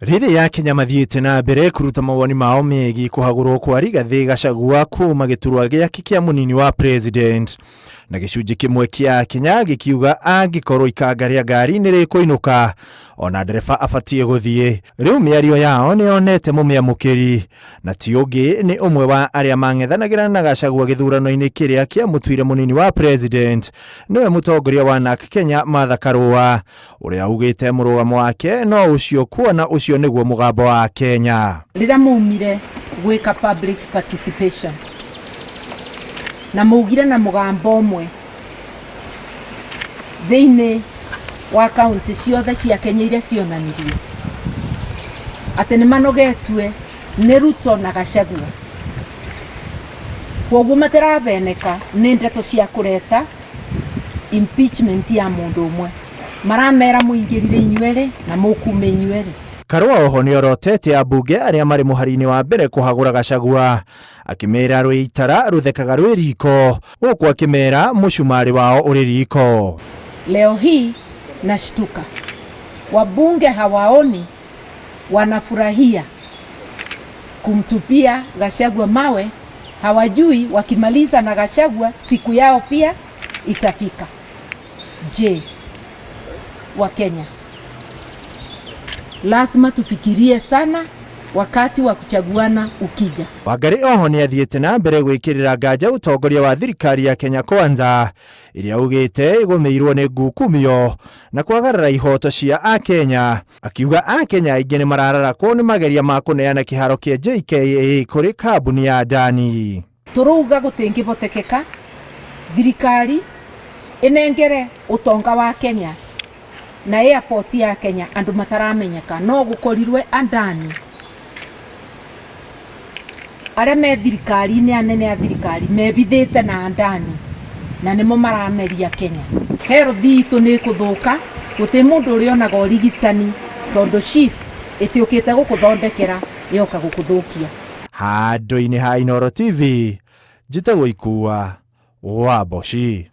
Riri ya Kenya mathiĩte na mbere kuruta mawoni mao megiĩ kũhagũrwo kwa Rigathĩ Gachagua kuma gĩturwa gĩake kĩa mũnini wa president, na gĩcunjĩ kĩmwe kĩa Kenya gĩkiuga angĩkorwo ikanga rĩa ngari nĩ rĩkũinũka ona ndereba abatie gũthiĩ. Rĩu mĩario yao nĩ yonete mũmĩamũkĩri, na ti ũngĩ nĩ ũmwe wa arĩa mang'ethanagĩra na Gachagua gĩthurano-inĩ kĩrĩa kĩa mũtuire mũnini wa president, nĩwe mũtongoria wa NARC Kenya Martha Karũa, ũrĩa augĩte mũrũgamo wake no ũcio kuona ũcio nĩguo mũgambo wa Kenya. Rĩrĩa maumire gwĩka public participation na maugire na mũgambo ũmwe thĩinĩ wa kaunti ciothe cia Kenya iria cionanirie atĩ nĩ manogetue nĩ Ruto na Gachagua, koguo matirabeneka nĩ ndeto cia kũreta impeachment ya mũndũ ũmwe, maramera mũingĩrire inyuerĩ na mũkume inyuerĩ. Karũa oho nĩ orotete ambunge arĩa marĩ mũhari-inĩ wa mbere kũhagũra Gachagua, akĩmera rwĩitara rũthekaga rwĩ riko, gũkũ akĩmera mũcumarĩ wao ũrĩ riko. Leo hii nashtuka, wabunge hawaoni wanafurahia kumtupia Gachagua mawe, hawajui wakimaliza na Gachagua siku yao pia itafika. Je, wa Kenya, lazima tufikirie sana wakati wa kuchaguana ukija. Wangari oho nĩ athiĩte na mbere gwĩkĩrĩra nganja ũtongoria wa thirikari ya Kenya Kwanza, ĩrĩa augĩte ĩgũmĩirwo nĩ ngukumio na kwagarara ihoto cia Akenya, akiuga Akenya aingĩ nĩ marararakwo nĩ mageria ma kũneana kĩharo kĩa JKIA kũrĩ kambuni ya Adani. Turuga gũtingĩhotekeka thirikari ĩnengere ũtonga wa Kenya na airport ya Kenya andũ mataramenyeka, no gũkorirwe Adani arĩa me thirikari-inĩ anene a thirikari mebithĩte na Adani na nĩmo marameria Kenya. Health itũ nĩ kũthũka, gũtĩ mũndũ ũrĩa onaga ũrigitani tondũ chief ĩtĩũkĩte gũkũthondekera yoka gũkũthũkia. Handũ-inĩ ha Inooro TV, njĩtagwo Ikua wa Boshi.